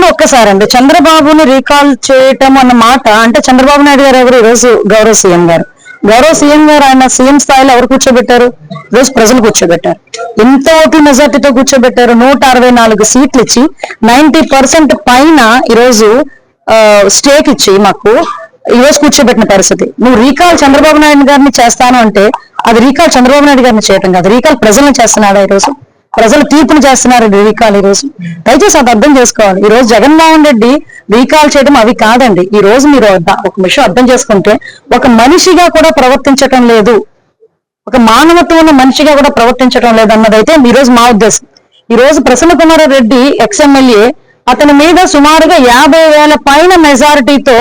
ఒక్కసారి అండి చంద్రబాబుని రీకాల్ చేయటం అన్న మాట అంటే చంద్రబాబు నాయుడు గారు ఎవరు ఈరోజు గౌరవ సీఎం గారు ఆయన సీఎం స్థాయిలో ఎవరు కూర్చోబెట్టారు? ఈరోజు ప్రజలు కూర్చోబెట్టారు. ఎంత ఓట్ల మెజార్టీతో కూర్చోబెట్టారు? 164 సీట్లు ఇచ్చి 90% పైన ఈరోజు స్టేక్ ఇచ్చి మాకు ఈరోజు కూర్చోబెట్టిన పరిస్థితి. నువ్వు రీకాల్ చంద్రబాబు నాయుడు గారిని చేస్తాను అంటే అది రీకాల్ చంద్రబాబు నాయుడు గారిని చేయటం కాదు, రీకాల్ ప్రజలను చేస్తున్నాడా? ఈరోజు ప్రజలు తీర్పును చేస్తున్నారు రీకాల్. ఈరోజు దయచేసి అది అర్థం చేసుకోవాలి. ఈ రోజు జగన్మోహన్ రెడ్డి రీకాల్ చేయడం అవి కాదండి. ఈ రోజు మీరు ఒక విషయం అర్థం చేసుకుంటే ఒక మనిషిగా కూడా ప్రవర్తించటం లేదు, ఒక మానవత్వం ఉన్న మనిషిగా కూడా ప్రవర్తించడం లేదు అన్నదైతే ఈ రోజు మా ఉద్దేశం. ఈ రోజు ప్రసన్న కుమార్ రెడ్డి ఎక్స్ఎమ్మెల్యే, అతని మీద సుమారుగా 50,000 పైన మెజారిటీతో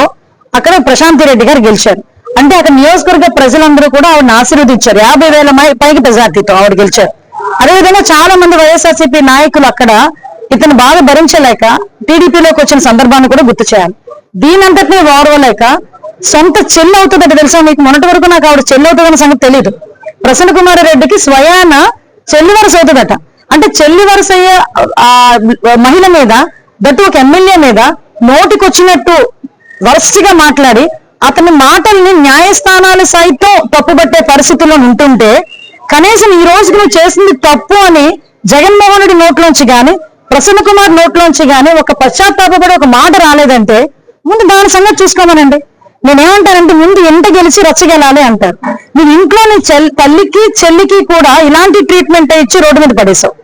అక్కడ ప్రశాంతి రెడ్డి గారు గెలిచారు. అంటే అక్కడ నియోజకవర్గ ప్రజలందరూ కూడా ఆవిడని ఆశీర్వదించారు. 50,000 పైకి మెజారిటీతో ఆవిడ గెలిచారు. అదేవిధంగా చాలా మంది వైఎస్ఆర్సీపీ నాయకులు అక్కడ ఇతను బాగా భరించలేక టీడీపీలోకి వచ్చిన సందర్భాన్ని కూడా గుర్తు చేయాలి. దీనంతటినీ ఓర్వలేక సొంత చెల్లి అవుతుందట. తెలుసా మీకు? మొన్నటి వరకు నాకు ఆవిడ చెల్లి అవుతుందన్న సంగతి తెలియదు. ప్రసన్న కుమార్ రెడ్డికి స్వయాన చెల్లి వరుస అవుతుందట. అంటే చెల్లి వరుస అయ్యే ఆ మహిళ మీద, దట్టు ఒక ఎమ్మెల్యే మీద నోటికొచ్చినట్టు వరస్ట్గా మాట్లాడి అతని మాటల్ని న్యాయస్థానాలు సైతం తప్పుబట్టే పరిస్థితుల్లో ఉంటుంటే కనీసం ఈ రోజు నువ్వు చేసింది తప్పు అని జగన్మోహన్ రెడ్డి నోట్లోంచి గాని ప్రసన్న కుమార్ నోట్లోంచి గాని ఒక పశ్చాత్తాపడి ఒక మాట రాలేదంటే ముందు దాని సంగతి చూసుకోమనండి. నేనేమంటానంటే ముందు ఎంట గెలిచి రచ్చగెలాలి అంటారు. నువ్వు ఇంట్లో నీ తల్లికి చెల్లికి కూడా ఇలాంటి ట్రీట్మెంట్ ఇచ్చి రోడ్డు మీద పడేసావు.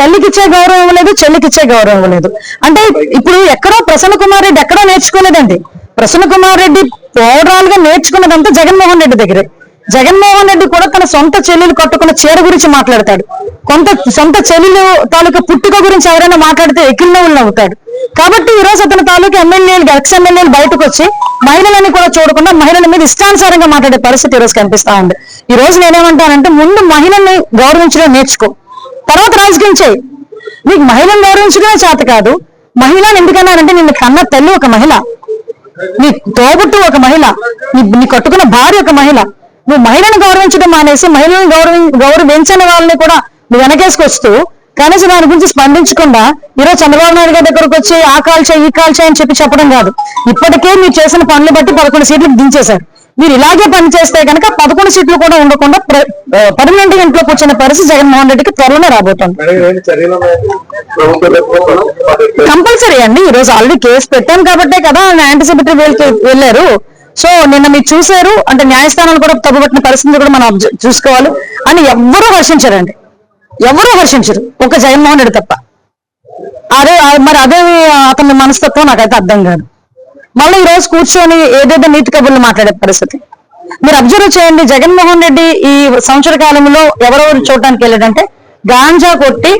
తల్లికిచ్చే గౌరవం ఇవ్వలేదు, చెల్లికిచ్చే గౌరవం ఇవ్వలేదు. అంటే ఇప్పుడు ఎక్కడో ప్రసన్న కుమార్ రెడ్డి ఎక్కడో నేర్చుకోలేదండి. ప్రసన్న కుమార్ రెడ్డి ఓవరాల్ గా నేర్చుకున్నదంతా జగన్మోహన్ రెడ్డి దగ్గరే. జగన్మోహన్ రెడ్డి కూడా తన సొంత చెల్లెలు కట్టుకున్న చీర గురించి మాట్లాడతాడు. సొంత చెల్లెలు తాలూకా పుట్టుక గురించి ఎవరైనా మాట్లాడితే ఎక్కిళ్ళవులు నవ్వుతాడు. కాబట్టి ఈ రోజు అతని తాలూకా ఎమ్మెల్యేలు ఎక్స్ ఎమ్మెల్యేలు బయటకు వచ్చి మహిళలని కూడా చూడకుండా మహిళల మీద ఇష్టానుసారంగా మాట్లాడే పరిస్థితి ఈ రోజు కనిపిస్తా ఉంది. ఈ రోజు నేనేమంటానంటే ముందు మహిళల్ని గౌరవించడం నేర్చుకో, తర్వాత రాజకీయం చేయి. నీకు మహిళను గౌరవించడమే చేత కాదు. మహిళను ఎందుకన్నారంటే నిన్ను కన్న తల్లి ఒక మహిళ, నీ తోబుట్టు ఒక మహిళ, నీ కట్టుకున్న భార్య ఒక మహిళ. నువ్వు మహిళను గౌరవించడం మానేసి మహిళలను గౌరవించని వాళ్ళని కూడా నువ్వు వెనకేసుకొస్తూ కనీసం దాని గురించి స్పందించకుండా ఈరోజు చంద్రబాబు నాయుడు గారి దగ్గరకు వచ్చి ఆ కాల్ చేయి ఈ కాల్ చేయి అని చెప్పడం కాదు. ఇప్పటికే మీరు చేసిన పనులు బట్టి 11 సీట్లకు దించేశారు. మీరు ఇలాగే పని చేస్తే కనుక 11 సీట్లు కూడా ఉండకుండా పర్మనెంట్ గా ఇంట్లో కూర్చున్న పరిస్థితి జగన్మోహన్ రెడ్డికి త్వరలోనే రాబోతుంది. కంపల్సరీ అండి. ఈ రోజు ఆల్రెడీ కేసు పెట్టాం కాబట్టే కదా యాంటిసిపేటరీ వేల్కి వెళ్ళారు. సో నిన్న మీరు చూశారు. అంటే న్యాయస్థానాలు కూడా తప్పుపట్టిన పరిస్థితి కూడా మనం చూసుకోవాలి అని ఎవ్వరూ హర్షించారండి, ఎవరూ హర్షించరు, ఒక జగన్మోహన్ రెడ్డి తప్ప. మరి అదే అతని మనస్తత్వం నాకైతే అర్థం కాదు. మళ్ళీ ఈ రోజు కూర్చొని ఏదేదో నీతి కబుర్లు మాట్లాడే పరిస్థితి మీరు అబ్జర్వ్ చేయండి. జగన్మోహన్ రెడ్డి ఈ సంవత్సర కాలంలో ఎవరెవరు చూడటానికి వెళ్ళాడంటే గాంజా కొట్టి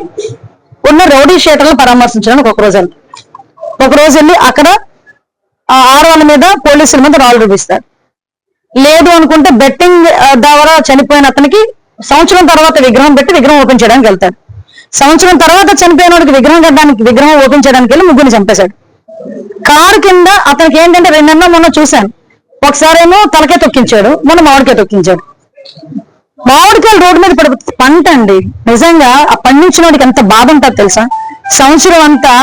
ఉన్న రౌడీ షీటర్లను పరామర్శించడానికి ఒక రోజు వెళ్ళి అక్కడ ఆడవాళ్ళ మీద పోలీసుల మీద రాళ్ళు చూపిస్తారు. లేదు అనుకుంటే బెట్టింగ్ ద్వారా చనిపోయిన అతనికి సంవత్సరం తర్వాత విగ్రహం పెట్టి విగ్రహం ఓపెన్ చేయడానికి వెళ్తాడు. సంవత్సరం తర్వాత చనిపోయిన వాడికి విగ్రహం ఓపెన్ చేయడానికి వెళ్ళి ముగ్గురిని చంపేశాడు. కారు కింద అతనికి ఏంటంటే 2 నెలల మొన్న చూశాను. ఒకసారి ఏమో తలకే తొక్కించాడు, మొన్న మామిడికాయ తొక్కించాడు. మామిడికాయలు రోడ్డు మీద పంట అండి. నిజంగా ఆ పండించిన వాడికి ఎంత బాధ ఉంటుంది తెలుసా? సంవత్సరం అంతా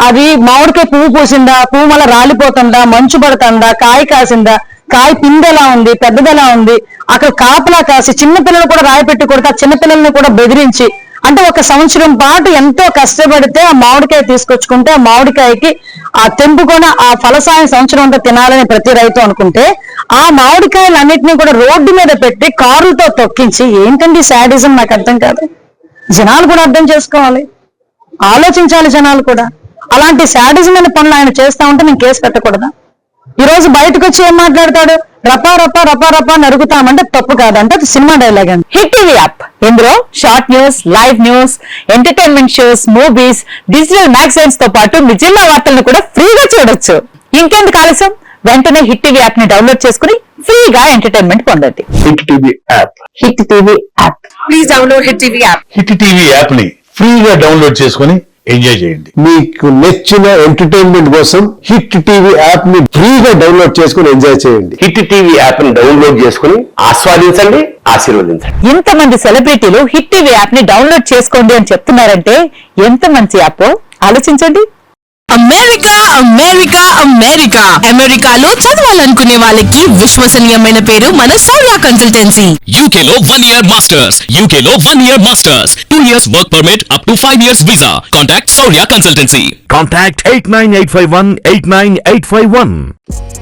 అది మామిడికాయ పువ్వు పూసిందా, పువ్వు మళ్ళీ రాలిపోతుందా, మంచు పడుతుందా, కాయ కాసిందా, కాయ పిందెలా ఉంది, పెద్దదెలా ఉంది, అక్కడ కాపలా కాసి చిన్నపిల్లలు కూడా రాయిపెట్టి కొడితే ఆ చిన్నపిల్లల్ని కూడా బెదిరించి అంటే ఒక సంవత్సరం పాటు ఎంతో కష్టపడితే ఆ మామిడికాయ తీసుకొచ్చుకుంటే ఆ మామిడికాయకి ఆ తెంపుకొని ఆ ఫలసాయం సంవత్సరం అంతా తినాలని ప్రతి రైతు అనుకుంటే ఆ మామిడికాయలన్నింటినీ కూడా రోడ్డు మీద పెట్టి కారులతో తొక్కించి ఏంటండి శాడిజం? నాకు అర్థం కాదు. జనాలు కూడా అర్థం చేసుకోవాలి, ఆలోచించాలి జనాలు కూడా. అలాంటి శాడిజమైన పనులు ఆయన చేస్తా ఉంటే నేను కేసు పెట్టకూడదా? ఈ రోజు బయటకు వచ్చి ఏం మాట్లాడతాడు? రపా రపా రపా రపా నరుగుతామంటే తప్పు కాదంటే అది సినిమా డైలాగ్ అండి. హిట్ టీవీ యాప్, ఇందులో short news, live news, entertainment shows, movies, digital magazines తో పాటు మీ జిల్లా వార్తలను కూడా ఫ్రీగా చూడొచ్చు. ఇంకెందుకు ఆలస్యం? వెంటనే హిట్ టీవీ యాప్ ని డౌన్లోడ్ చేసుకుని ఫ్రీగా ఎంటర్టైన్మెంట్ పొందండి. Hit TV app, hit TV app, please download hit TV app. Hit TV app ని ఫ్రీగా డౌన్లోడ్ చేసుకుని ఎంజాయ్ చేయండి. మీకు నచ్చిన ఎంటర్టైన్మెంట్ కోసం హిట్ టీవీ యాప్ ని ఫ్రీగా డౌన్లోడ్ చేసుకుని ఎంజాయ్ చేయండి. హిట్ టీవీ యాప్ ని డౌన్లోడ్ చేసుకుని ఆస్వాదించండి, ఆశీర్వదించండి. ఇంతమంది సెలబ్రిటీలు హిట్ టీవీ యాప్ ని డౌన్లోడ్ చేసుకోండి అని చెప్తున్నారంటే ఎంత మంచి యాప్ ఆలోచించండి. అమెరికా అమెరికా అమెరికా అమెరికాలో చదవాలనుకునే వాళ్ళకి విశ్వసనీయమైన పేరు మన సౌర్య కన్సల్టెన్సీ. UK లో 1 year masters. UK లో 1 year masters. 2 years work permit up to 5 years visa. Contact Saurya Consultancy. Contact 89851 89851.